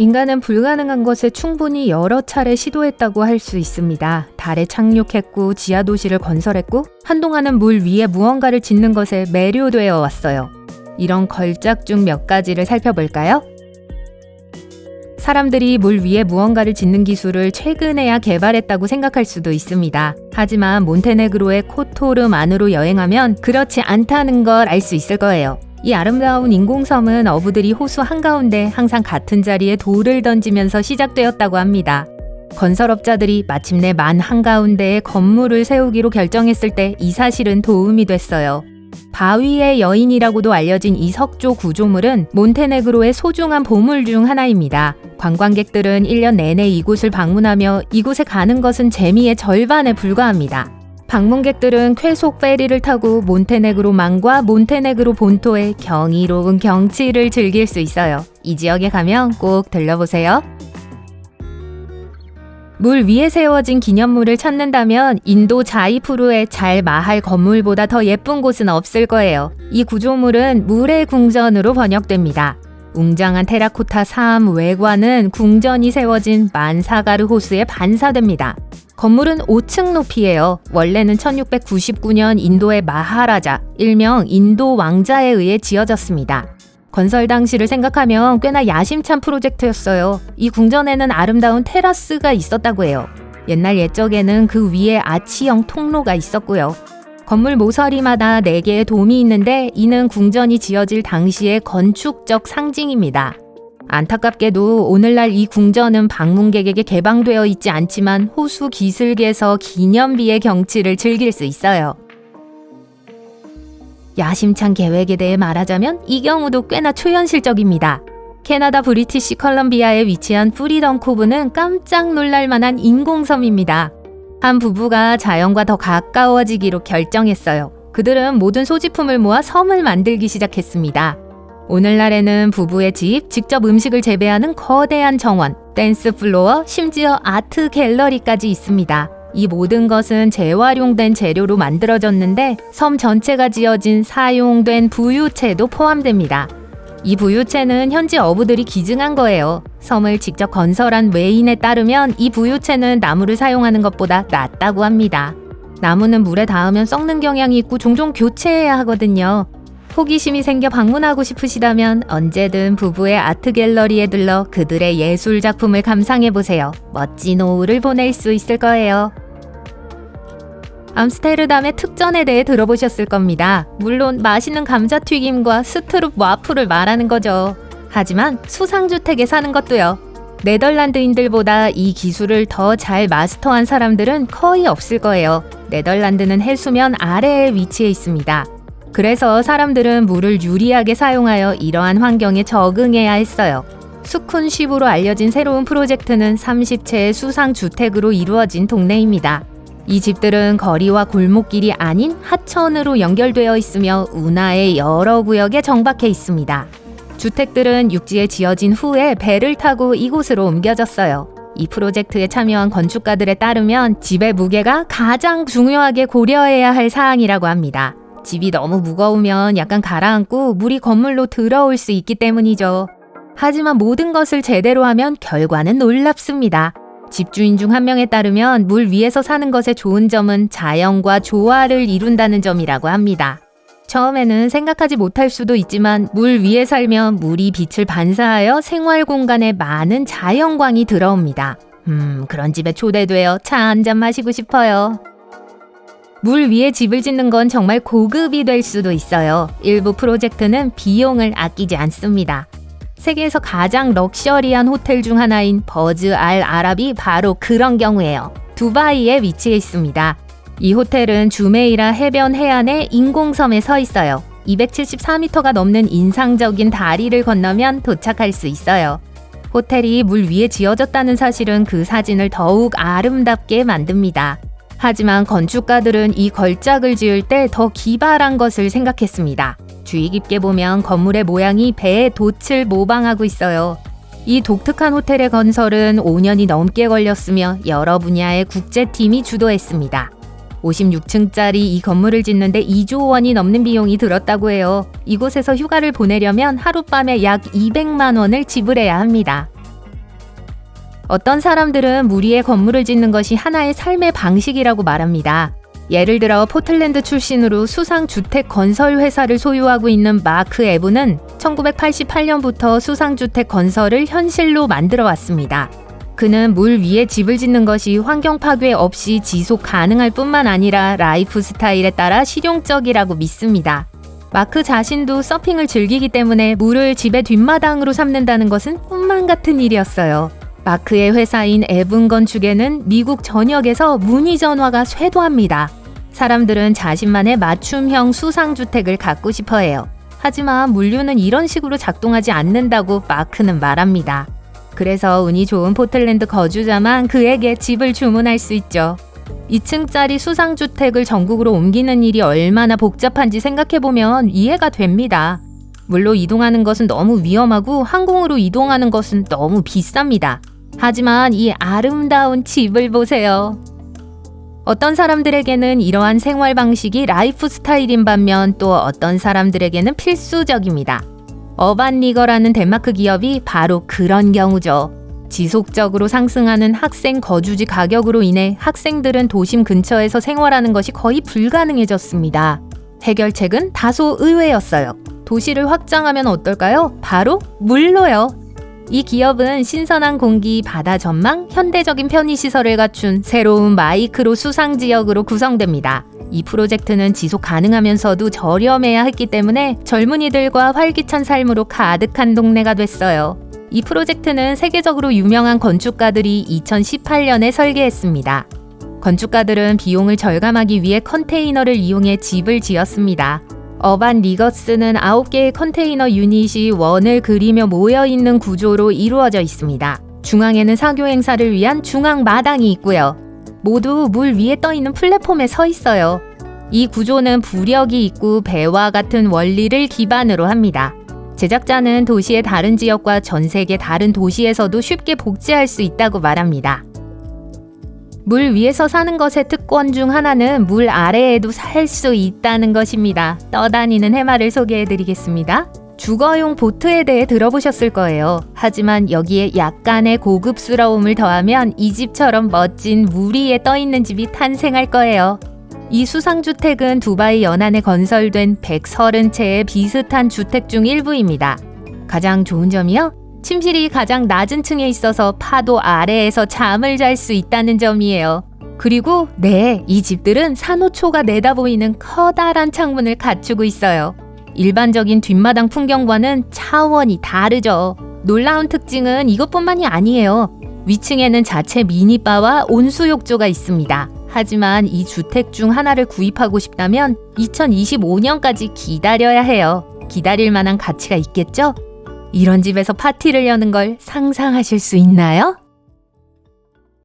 인간은 불가능한 것에 충분히 여러 차례 시도했다고 할 수 있습니다. 달에 착륙했고 지하도시를 건설했고 한동안은 물 위에 무언가를 짓는 것에 매료되어 왔어요. 이런 걸작 중 몇 가지를 살펴볼까요? 사람들이 물 위에 무언가를 짓는 기술을 최근에야 개발했다고 생각할 수도 있습니다. 하지만 몬테네그로의 코토름 안으로 여행하면 그렇지 않다는 걸 알 수 있을 거예요. 이 아름다운 인공섬은 어부들이 호수 한가운데 항상 같은 자리에 돌을 던지면서 시작되었다고 합니다. 건설업자들이 마침내 만 한가운데에 건물을 세우기로 결정했을 때 이 사실은 도움이 됐어요. 바위의 여인이라고도 알려진 이 석조 구조물은 몬테네그로의 소중한 보물 중 하나입니다. 관광객들은 1년 내내 이곳을 방문하며 이곳에 가는 것은 재미의 절반에 불과합니다. 방문객들은 쾌속 페리를 타고 몬테네그로망과 몬테네그로 본토의 경이로운 경치를 즐길 수 있어요. 이 지역에 가면 꼭 들러보세요. 물 위에 세워진 기념물을 찾는다면 인도 자이푸르의 잘 마할 건물보다 더 예쁜 곳은 없을 거예요. 이 구조물은 물의 궁전으로 번역됩니다. 웅장한 테라코타 삶 외관은 궁전이 세워진 만사가르 호수에 반사됩니다. 건물은 5층 높이예요. 원래는 1699년 인도의 마하라자, 일명 인도 왕자에 의해 지어졌습니다. 건설 당시를 생각하면 꽤나 야심찬 프로젝트였어요. 이 궁전에는 아름다운 테라스가 있었다고 해요. 옛날 옛적에는 그 위에 아치형 통로가 있었고요. 건물 모서리마다 4개의 돔이 있는데 이는 궁전이 지어질 당시의 건축적 상징입니다. 안타깝게도 오늘날 이 궁전은 방문객에게 개방되어 있지 않지만 호수 기슭에서 기념비의 경치를 즐길 수 있어요. 야심찬 계획에 대해 말하자면 이 경우도 꽤나 초현실적입니다. 캐나다 브리티시 컬럼비아에 위치한 프리덤 코브는 깜짝 놀랄 만한 인공섬입니다. 한 부부가 자연과 더 가까워지기로 결정했어요. 그들은 모든 소지품을 모아 섬을 만들기 시작했습니다. 오늘날에는 부부의 집, 직접 음식을 재배하는 거대한 정원, 댄스 플로어, 심지어 아트 갤러리까지 있습니다. 이 모든 것은 재활용된 재료로 만들어졌는데 섬 전체가 지어진 사용된 부유채도 포함됩니다. 이 부유채는 현지 어부들이 기증한 거예요. 섬을 직접 건설한 외인에 따르면 이 부유채는 나무를 사용하는 것보다 낫다고 합니다. 나무는 물에 닿으면 썩는 경향이 있고 종종 교체해야 하거든요. 호기심이 생겨 방문하고 싶으시다면 언제든 부부의 아트 갤러리에 들러 그들의 예술 작품을 감상해보세요. 멋진 오후를 보낼 수 있을 거예요. 암스테르담의 특전에 대해 들어보셨을 겁니다. 물론 맛있는 감자튀김과 스트룹 와플을 말하는 거죠. 하지만 수상주택에 사는 것도요. 네덜란드인들보다 이 기술을 더 잘 마스터한 사람들은 거의 없을 거예요. 네덜란드는 해수면 아래에 위치해 있습니다. 그래서 사람들은 물을 유리하게 사용하여 이러한 환경에 적응해야 했어요. 수쿤쉽으로 알려진 새로운 프로젝트는 30채의 수상주택으로 이루어진 동네입니다. 이 집들은 거리와 골목길이 아닌 하천으로 연결되어 있으며 운하의 여러 구역에 정박해 있습니다. 주택들은 육지에 지어진 후에 배를 타고 이곳으로 옮겨졌어요. 이 프로젝트에 참여한 건축가들에 따르면 집의 무게가 가장 중요하게 고려해야 할 사항이라고 합니다. 집이 너무 무거우면 약간 가라앉고 물이 건물로 들어올 수 있기 때문이죠. 하지만 모든 것을 제대로 하면 결과는 놀랍습니다. 집주인 중 한 명에 따르면 물 위에서 사는 것의 좋은 점은 자연과 조화를 이룬다는 점이라고 합니다. 처음에는 생각하지 못할 수도 있지만 물 위에 살면 물이 빛을 반사하여 생활 공간에 많은 자연광이 들어옵니다. 그런 집에 초대되어 차 한 잔 마시고 싶어요. 물 위에 집을 짓는 건 정말 고급이 될 수도 있어요. 일부 프로젝트는 비용을 아끼지 않습니다. 세계에서 가장 럭셔리한 호텔 중 하나인 버즈 알 아랍이 바로 그런 경우예요. 두바이에 위치해 있습니다. 이 호텔은 주메이라 해변 해안의 인공섬에 서 있어요. 274m가 넘는 인상적인 다리를 건너면 도착할 수 있어요. 호텔이 물 위에 지어졌다는 사실은 그 사진을 더욱 아름답게 만듭니다. 하지만 건축가들은 이 걸작을 지을 때 더 기발한 것을 생각했습니다. 주의 깊게 보면 건물의 모양이 배의 돛을 모방하고 있어요. 이 독특한 호텔의 건설은 5년이 넘게 걸렸으며 여러 분야의 국제팀이 주도했습니다. 56층짜리 이 건물을 짓는데 2조 원이 넘는 비용이 들었다고 해요. 이곳에서 휴가를 보내려면 하룻밤에 약 200만 원을 지불해야 합니다. 어떤 사람들은 물 위에 건물을 짓는 것이 하나의 삶의 방식이라고 말합니다. 예를 들어 포틀랜드 출신으로 수상주택 건설 회사를 소유하고 있는 마크 에브는 1988년부터 수상주택 건설을 현실로 만들어 왔습니다. 그는 물 위에 집을 짓는 것이 환경 파괴 없이 지속 가능할 뿐만 아니라 라이프 스타일에 따라 실용적이라고 믿습니다. 마크 자신도 서핑을 즐기기 때문에 물을 집의 뒷마당으로 삼는다는 것은 꿈만 같은 일이었어요. 마크의 회사인 에븐 건축에는 미국 전역에서 문의 전화가 쇄도합니다. 사람들은 자신만의 맞춤형 수상주택을 갖고 싶어 해요. 하지만 물류는 이런 식으로 작동하지 않는다고 마크는 말합니다. 그래서 운이 좋은 포틀랜드 거주자만 그에게 집을 주문할 수 있죠. 2층짜리 수상주택을 전국으로 옮기는 일이 얼마나 복잡한지 생각해보면 이해가 됩니다. 물로 이동하는 것은 너무 위험하고 항공으로 이동하는 것은 너무 비쌉니다. 하지만 이 아름다운 집을 보세요. 어떤 사람들에게는 이러한 생활 방식이 라이프 스타일인 반면 또 어떤 사람들에게는 필수적입니다. 어반리거라는 덴마크 기업이 바로 그런 경우죠. 지속적으로 상승하는 학생 거주지 가격으로 인해 학생들은 도심 근처에서 생활하는 것이 거의 불가능해졌습니다. 해결책은 다소 의외였어요. 도시를 확장하면 어떨까요? 바로 물로요. 이 기업은 신선한 공기, 바다 전망, 현대적인 편의시설을 갖춘 새로운 마이크로 수상지역으로 구성됩니다. 이 프로젝트는 지속 가능하면서도 저렴해야 했기 때문에 젊은이들과 활기찬 삶으로 가득한 동네가 됐어요. 이 프로젝트는 세계적으로 유명한 건축가들이 2018년에 설계했습니다. 건축가들은 비용을 절감하기 위해 컨테이너를 이용해 집을 지었습니다. 어반 리거스는 9개의 컨테이너 유닛이 원을 그리며 모여있는 구조로 이루어져 있습니다. 중앙에는 사교 행사를 위한 중앙 마당이 있고요. 모두 물 위에 떠있는 플랫폼에 서 있어요. 이 구조는 부력이 있고 배와 같은 원리를 기반으로 합니다. 제작자는 도시의 다른 지역과 전 세계 다른 도시에서도 쉽게 복제할 수 있다고 말합니다. 물 위에서 사는 것의 특권 중 하나는 물 아래에도 살 수 있다는 것입니다. 떠다니는 해마를 소개해드리겠습니다. 주거용 보트에 대해 들어보셨을 거예요. 하지만 여기에 약간의 고급스러움을 더하면 이 집처럼 멋진 물 위에 떠있는 집이 탄생할 거예요. 이 수상주택은 두바이 연안에 건설된 130채의 비슷한 주택 중 일부입니다. 가장 좋은 점이요? 침실이 가장 낮은 층에 있어서 파도 아래에서 잠을 잘 수 있다는 점이에요. 그리고 이 집들은 산호초가 내다보이는 커다란 창문을 갖추고 있어요. 일반적인 뒷마당 풍경과는 차원이 다르죠. 놀라운 특징은 이것뿐만이 아니에요. 위층에는 자체 미니바와 온수욕조가 있습니다. 하지만 이 주택 중 하나를 구입하고 싶다면 2025년까지 기다려야 해요. 기다릴 만한 가치가 있겠죠? 이런 집에서 파티를 여는 걸 상상하실 수 있나요?